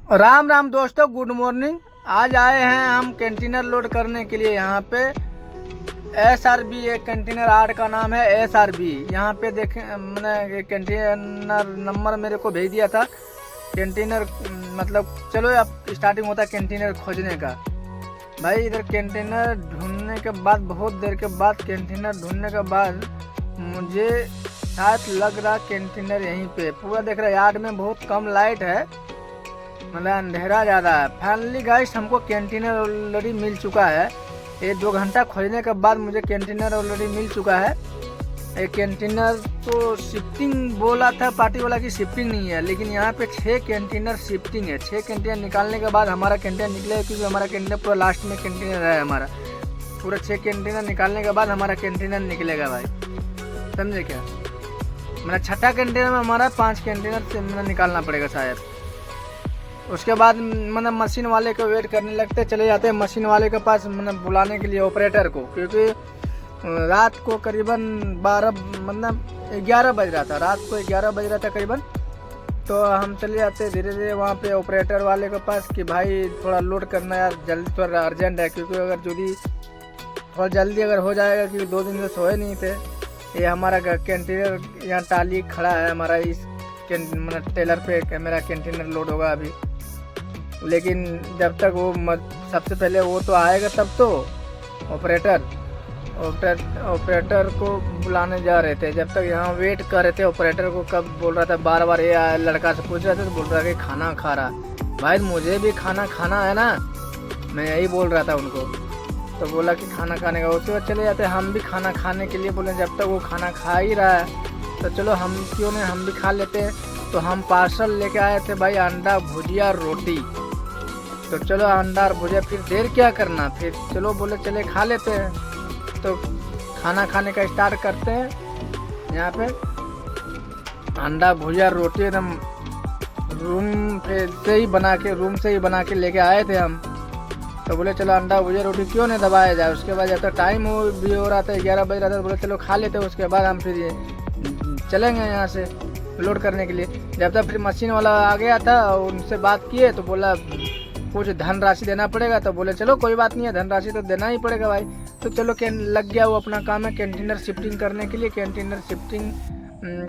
राम राम दोस्तों, good morning. आज आए हैं हम कंटेनर लोड करने के लिए यहाँ पे। SRB एक कंटेनर आर्ट का नाम है SRB। यहाँ पे देखें, मैंने कंटेनर नंबर मेरे को भेज दिया था। कंटेनर मतलब चलो अब स्टार्टिंग होता है कंटेनर खोजने का। भाई इधर कंटेनर ढूंढने के बाद, बहुत देर के बाद कंटेनर ढूंढने के बाद मुझे शायद लग रहा कंटेनर यहीं पे पूरा देख रहा है। यार्ड में बहुत कम लाइट है, मतलब अंधेरा ज़्यादा है। फाइनली गाइस हमको कंटेनर ऑलरेडी मिल चुका है। ये 2 घंटा खोजने के बाद मुझे कंटेनर ऑलरेडी मिल चुका है। ये कंटेनर तो शिफ्टिंग बोला था पार्टी वाला की शिफ्टिंग नहीं है, लेकिन यहाँ पे 6 कंटेनर शिफ्टिंग है। 6 कंटेनर निकालने के बाद हमारा कंटेनर निकलेगा, क्योंकि हमारा कंटेनर पूरा लास्ट में कंटेनर है। हमारा पूरा 6 कंटेनर निकालने के बाद हमारा कंटेनर निकलेगा भाई, समझे क्या? मतलब छठा कंटेनर में हमारा 5 कंटेनर से निकालना पड़ेगा शायद। उसके बाद मतलब मशीन वाले को वेट करने लगते, चले जाते हैं मशीन वाले के पास, मतलब बुलाने के लिए ऑपरेटर को, क्योंकि रात को करीबन 11 बज रहा था। रात को 11 बज रहा था करीबन। तो हम चले जाते धीरे धीरे वहाँ पे ऑपरेटर वाले के पास कि भाई थोड़ा लोड करना यार, जल्दी थोड़ा अर्जेंट है। क्योंकि अगर थोड़ा जल्दी अगर हो जाएगा, क्योंकि 2 दिन से सोए नहीं थे। ये हमारा कंटेनर यहाँ टाली खड़ा है हमारा, इस मतलब टेलर पे मेरा कंटेनर लोड होगा अभी। लेकिन जब तक वो सबसे पहले वो तो आएगा तब तो ऑपरेटर को बुलाने जा रहे थे। जब तक यहाँ वेट कर रहे थे ऑपरेटर को, कब बोल रहा था बार बार, ये लड़का से पूछ रहा था तो बोल रहा था कि खाना खा रहा। भाई मुझे भी खाना खाना है ना, मैं यही बोल रहा था उनको। तो बोला कि खाना खाने का। उसके बाद चले जाते हम भी खाना खाने के लिए। बोले जब तक वो खाना खा ही रहा है तो चलो हम क्यों नहीं हम भी खा लेते हैं। तो हम पार्सल लेके आए थे भाई, अंडा भुजिया रोटी। तो चलो अंडा भुजिया, फिर देर क्या करना, फिर चलो बोले चले खा लेते हैं। तो खाना खाने का स्टार्ट करते हैं। यहाँ पे अंडा भुजिया रोटी एकदम रूम से ही बना के लेके आए थे हम। तो बोले चलो अंडा भुजिया रोटी क्यों नहीं दबाया जाए। उसके बाद जब तक टाइम भी हो रहा था, 11 बज रहा था, तो बोले चलो खा लेते हैं। उसके बाद हम फिर ये चलेंगे यहाँ से लोड करने के लिए। जब तक फिर मशीन वाला आ गया था, उनसे बात किए तो बोला कुछ धनराशि देना पड़ेगा। तो बोले चलो कोई बात नहीं है, धनराशि तो देना ही पड़ेगा भाई। तो चलो लग गया वो अपना काम है कंटेनर शिफ्टिंग करने के लिए। कंटेनर शिफ्टिंग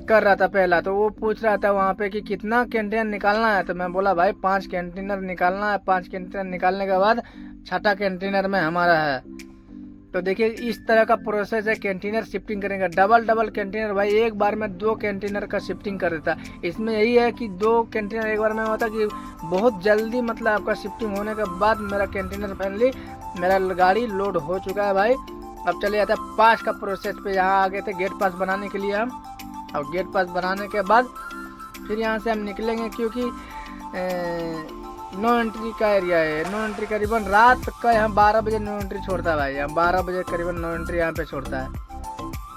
कर रहा था पहला। तो वो पूछ रहा था वहाँ पे कि कितना कंटेनर निकालना है। तो मैं बोला भाई 5 कंटेनर निकालना है। 5 कंटेनर निकालने के बाद छठा कंटेनर में हमारा है। तो देखिए इस तरह का प्रोसेस है कंटेनर शिफ्टिंग करने का। डबल कंटेनर भाई, एक बार में 2 कंटेनर का शिफ्टिंग कर देता। इसमें यही है कि 2 कंटेनर एक बार में होता कि बहुत जल्दी, मतलब आपका शिफ्टिंग होने के बाद मेरा कंटेनर फाइनली मेरा गाड़ी लोड हो चुका है भाई। अब चले जाता है पास का प्रोसेस पे। यहाँ आ गए थे गेट पास बनाने के लिए हम। और गेट पास बनाने के बाद फिर यहाँ से हम निकलेंगे, क्योंकि नो एंट्री का एरिया है। नो एंट्री करीबन रात का यहाँ 12 बजे नो एंट्री छोड़ता है भाई। यहाँ 12 बजे करीबन नो एंट्री यहाँ पे छोड़ता है।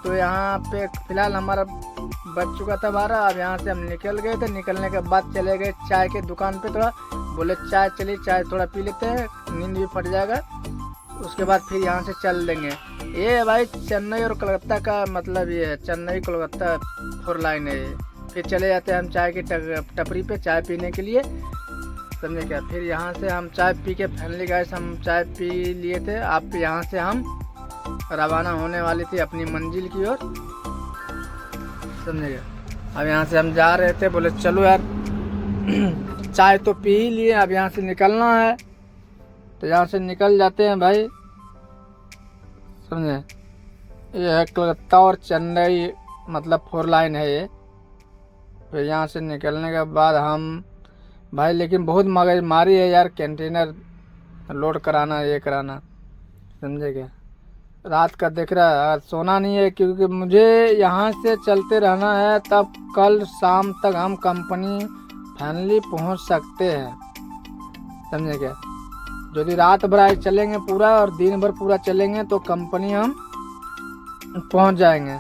तो यहाँ पे फिलहाल हमारा बच चुका था 12। अब यहाँ से हम निकल गए थे। निकलने के बाद चले गए चाय के दुकान पे। थोड़ा बोले चलिए चाय थोड़ा पी लेते हैं, नींद भी फट जाएगा। उसके बाद फिर यहाँ से चल देंगे। ये भाई चेन्नई और कोलकाता का मतलब ये है, चेन्नई कोलकाता 4 लाइन है ये। फिर चले जाते हैं हम चाय की टपरी पे चाय पीने के लिए, समझे क्या? फिर यहाँ से हम चाय पी के फाइनली गाइस हम चाय पी लिए थे। अब यहाँ से हम रवाना होने वाली थी अपनी मंजिल की ओर, समझे क्या? अब यहाँ से हम जा रहे थे। बोले चलो यार चाय तो पी ही लिए, अब यहाँ से निकलना है। तो यहाँ से निकल जाते हैं भाई, समझे? ये है कोलकाता और चेन्नई मतलब 4 लाइन है ये। फिर यहाँ से निकलने के बाद हम भाई, लेकिन बहुत मगजमारी है यार कंटेनर लोड कराना, ये कराना, समझे क्या? रात का देख रहा है, सोना नहीं है, क्योंकि मुझे यहाँ से चलते रहना है। तब कल शाम तक हम कंपनी फाइनली पहुँच सकते हैं, समझे क्या? यदि रात भर चलेंगे पूरा और दिन भर पूरा चलेंगे तो कंपनी हम पहुँच जाएंगे।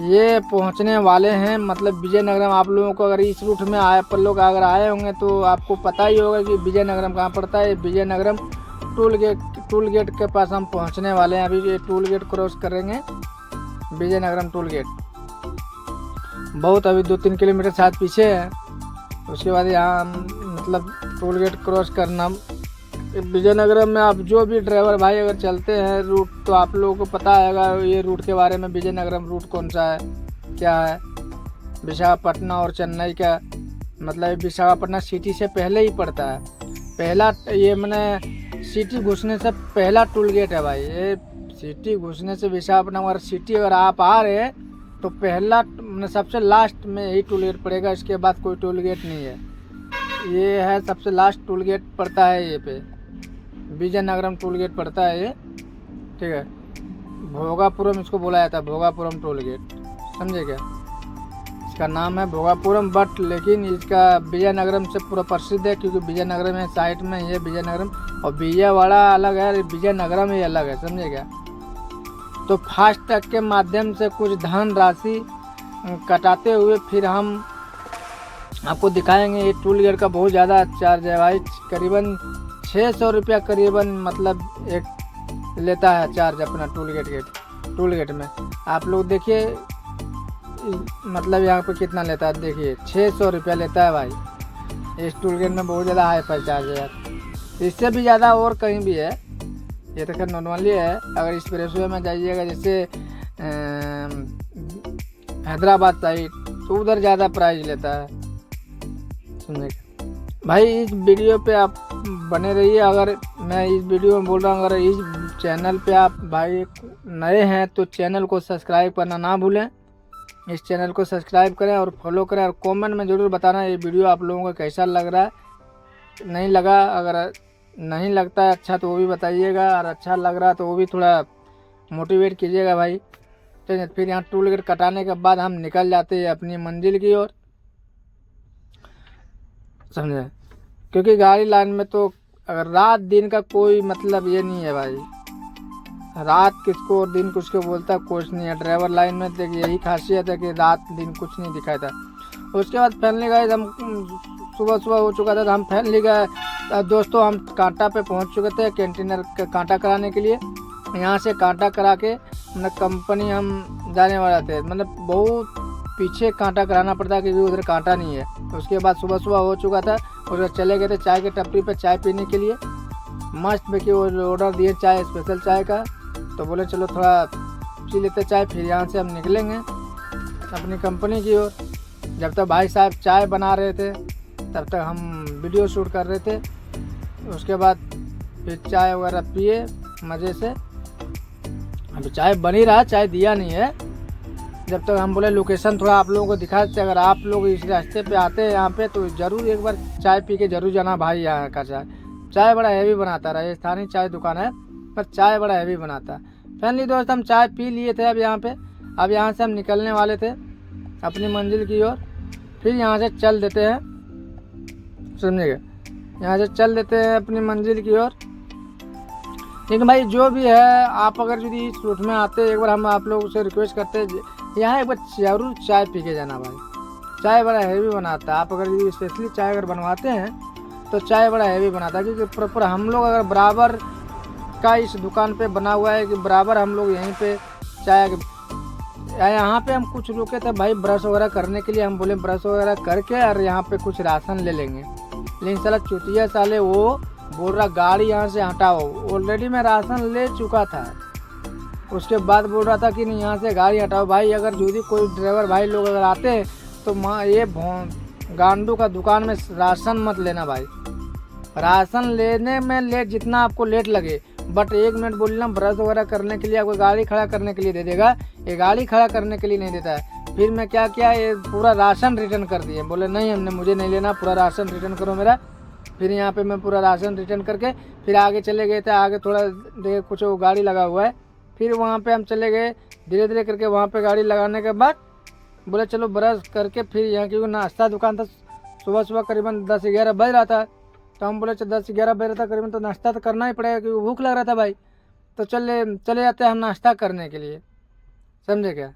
ये पहुंचने वाले हैं मतलब विजयनगरम। आप लोगों को अगर इस रूट में पर लोग अगर आए होंगे तो आपको पता ही होगा कि विजयनगरम कहाँ पड़ता है। विजयनगरम टूल गेट के पास हम पहुंचने वाले हैं। अभी ये टूल गेट क्रॉस करेंगे, विजयनगरम टूल गेट। बहुत अभी 2-3 किलोमीटर शायद पीछे है। उसके बाद यहाँ हम मतलब टोल गेट क्रॉस करना। विजयनगरम में आप जो भी ड्राइवर भाई अगर चलते हैं रूट, तो आप लोगों को पता हैगा ये रूट के बारे में। विजयनगरम रूट कौन सा है, क्या है, विशाखापट्टनम और चेन्नई का मतलब विशाखापट्टनम सिटी से पहले ही पड़ता है। पहला ये मैंने सिटी घुसने से पहला टोल गेट है भाई। ये सिटी घुसने से विशाखापट्टनम अगर सिटी अगर आप आ रहे हैं तो पहला सबसे लास्ट में यही टोल गेट पड़ेगा, इसके बाद कोई टोल गेट नहीं है। ये है सबसे लास्ट टोल गेट पड़ता है, ये पे विजयनगरम टोल गेट पड़ता है ये, ठीक है। भोगापुरम इसको बोला जाता है, भोगापुरम टोल गेट, समझे क्या। इसका नाम है भोगापुरम, बट लेकिन इसका विजयनगरम से पूरा प्रसिद्ध है, क्योंकि विजयनगरम है साइड में ये विजयनगरम, और विजयवाड़ा अलग है, विजयनगरम ही अलग है, समझे क्या। तो फास्टैग के माध्यम से कुछ धन राशि कटाते हुए फिर हम आपको दिखाएंगे। ये टोल गेट का बहुत ज़्यादा चार्ज है भाई, करीबन 600 रुपया करीबन मतलब एक लेता है चार्ज अपना टोल गेट में। आप लोग देखिए मतलब यहाँ पे कितना लेता है, देखिए 600 रुपया लेता है भाई। इस टोल गेट में बहुत ज़्यादा हाई फाई चार्ज है यार, इससे भी ज़्यादा और कहीं भी है। ये तो खैर नॉर्मली है। अगर एक्सप्रेसवे में जाइएगा जैसे हैदराबाद साइड, तो उधर ज़्यादा प्राइस लेता है, समझे भाई। इस वीडियो पे आप बने रहिए। अगर मैं इस वीडियो में बोल रहा हूँ, अगर इस चैनल पे आप भाई नए हैं तो चैनल को सब्सक्राइब करना ना भूलें। इस चैनल को सब्सक्राइब करें और फॉलो करें, और कमेंट में ज़रूर बताना ये वीडियो आप लोगों को कैसा लग रहा है, नहीं लगा। अगर नहीं लगता है अच्छा तो वो भी बताइएगा, और अच्छा लग रहा है तो वो भी थोड़ा मोटिवेट कीजिएगा भाई। तो फिर यहाँ टोल गेट कटाने के बाद हम निकल जाते हैं अपनी मंजिल की ओर, समझे। क्योंकि गाड़ी लाइन में तो अगर रात दिन का कोई मतलब ये नहीं है भाई, रात किसको और दिन किसको बोलता कुछ नहीं है। ड्राइवर लाइन में देखिए यही खासियत है कि रात दिन कुछ नहीं दिखाई था। उसके बाद फैमिली गए, हम सुबह हो चुका था तो हम फैमिली गए दोस्तों, हम कांटा पे पहुंच चुके थे कंटेनर का कांटा कराने के लिए। यहाँ से कांटा करा के मतलब कंपनी हम जाने वाले थे, मतलब बहुत पीछे कांटा कराना पड़ता है क्योंकि उधर कांटा नहीं है। उसके बाद सुबह हो चुका था, उधर चले गए थे चाय के टपरी पे चाय पीने के लिए। मस्त बेकी ऑर्डर दिए चाय, स्पेशल चाय का, तो बोले चलो थोड़ा पी लेते चाय, फिर यहाँ से हम निकलेंगे अपनी कंपनी की ओर। जब तक भाई साहब चाय बना रहे थे तब तक हम वीडियो शूट कर रहे थे। उसके बाद फिर चाय वगैरह पिए मज़े से। अभी चाय बन ही रहा, चाय दिया नहीं है। जब तक हम बोले लोकेशन थोड़ा आप लोगों को दिखा देते, अगर आप लोग इस रास्ते पे आते हैं यहाँ पे तो ज़रूर एक बार चाय पी के ज़रूर जाना भाई। यहाँ का चाय बड़ा हैवी बनाता है, राजस्थानी चाय दुकान है पर चाय बड़ा हैवी बनाता है। फैमिली दोस्त हम चाय पी लिए थे अब यहाँ पे। अब यहाँ से हम निकलने वाले थे अपनी मंजिल की ओर। फिर यहाँ से चल देते हैं, समझिएगा, यहाँ से चल देते हैं अपनी मंजिल की ओर। लेकिन भाई जो भी है, आप अगर यदि इस रूट में आते एक बार हम आप लोगों से रिक्वेस्ट करते हैं यहाँ एक बार जरूर चाय पी के जाना भाई। चाय बड़ा हैवी बनाता है। आप अगर यदि स्पेशली चाय अगर बनवाते हैं तो चाय बड़ा हैवी बनाता है, क्योंकि प्रॉपर हम लोग अगर बराबर का इस दुकान पे बना हुआ है कि बराबर हम लोग यहीं पे चाय यहाँ पे हम कुछ रुके थे भाई ब्रश वगैरह करने के लिए। हम बोले ब्रश वगैरह करके और यहाँ पे कुछ राशन ले लेंगे, लेकिन साला चुतिया साले वो बोल रहा गाड़ी यहाँ से हटाओ। ऑलरेडी मैं राशन ले चुका था, उसके बाद बोल रहा था कि नहीं यहाँ से गाड़ी हटाओ। भाई अगर यदि कोई ड्राइवर भाई लोग अगर आते हैं तो ये गांडू का दुकान में राशन मत लेना भाई। राशन लेने में लेट जितना आपको लेट लगे, बट 1 मिनट बोलना ब्रश वगैरह करने के लिए आपको गाड़ी खड़ा करने के लिए दे देगा, ये गाड़ी खड़ा करने के लिए नहीं देता है। फिर मैं क्या किया, ये पूरा राशन रिटर्न कर दिए। बोले नहीं हमने मुझे नहीं लेना, पूरा राशन रिटर्न करो मेरा। फिर यहाँ पे मैं पूरा राशन रिटर्न करके फिर आगे चले गए थे। आगे थोड़ा देर कुछ वो गाड़ी लगा हुआ है, फिर वहाँ पे हम चले गए धीरे धीरे करके। वहाँ पे गाड़ी लगाने के बाद बोले चलो ब्रश करके फिर यहाँ, क्योंकि नाश्ता दुकान था, सुबह करीबन 10-11 बज रहा था। तो हम बोले 10-11 बज रहा था करीबन, तो नाश्ता तो करना ही पड़ेगा क्योंकि भूख लग रहा था भाई। तो चले जाते हैं हम नाश्ता करने के लिए, समझे क्या।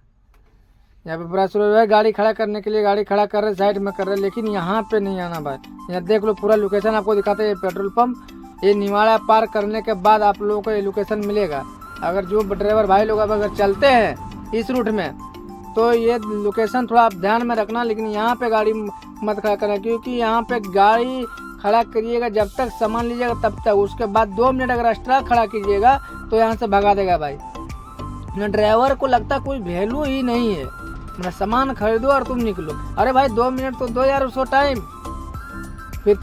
यहाँ पे ब्रश है गाड़ी खड़ा करने के लिए, गाड़ी खड़ा कर रहे साइड में कर रहे, लेकिन यहाँ पे नहीं आना भाई। यहाँ देख लो पूरा लोकेशन आपको दिखाते हैं। ये पेट्रोल पंप, ये निवाड़ा पार करने के बाद आप लोगों को ये लोकेशन मिलेगा। अगर जो ड्राइवर भाई लोग अगर चलते हैं इस रूट में तो ये लोकेशन थोड़ा आप ध्यान में रखना, लेकिन यहाँ पे गाड़ी मत खड़ा करना, क्योंकि यहाँ पे गाड़ी खड़ा करिएगा, जब तक सामान लीजिएगा तब तक। उसके बाद 2 मिनट अगर एक्स्ट्रा खड़ा कीजिएगा तो यहाँ से भगा देगा भाई। ना ड्राइवर को लगता कोई वैल्यू ही नहीं है, मेरा सामान खरीदो और तुम निकलो। अरे भाई 2 मिनट तो दो यार उसको टाइम। फिर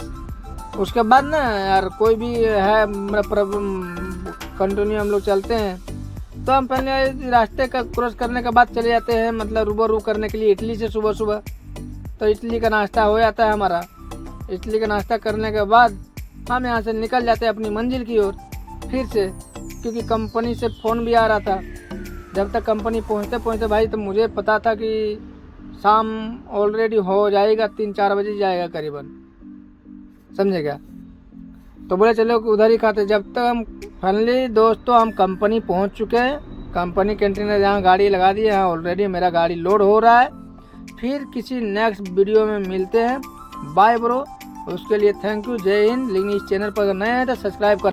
उसके बाद ना यार कोई भी है मेरा कंटिन्यू हम लोग चलते हैं, तो हम पहले रास्ते का क्रॉस करने के बाद चले जाते हैं मतलब रूबरू करने के लिए इटली से सुबह सुबह। तो इटली का नाश्ता हो जाता है हमारा। इटली का नाश्ता करने के बाद हम यहाँ से निकल जाते हैं अपनी मंजिल की ओर फिर से, क्योंकि कंपनी से फ़ोन भी आ रहा था। जब तक कंपनी पहुँचते पहुँचते भाई तो मुझे पता था कि शाम ऑलरेडी हो जाएगा, 3-4 बजे जाएगा करीबन, समझे क्या। तो बोले चलो उधर ही खाते। जब तक हम फाइनली दोस्तों हम कंपनी पहुंच चुके हैं, कंपनी कैंटीन में जहाँ गाड़ी लगा दी है ऑलरेडी, मेरा गाड़ी लोड हो रहा है। फिर किसी नेक्स्ट वीडियो में मिलते हैं। बाय ब्रो, उसके लिए थैंक यू, जय हिंद। लेकिन इस चैनल पर अगर नए हैं तो सब्सक्राइब कर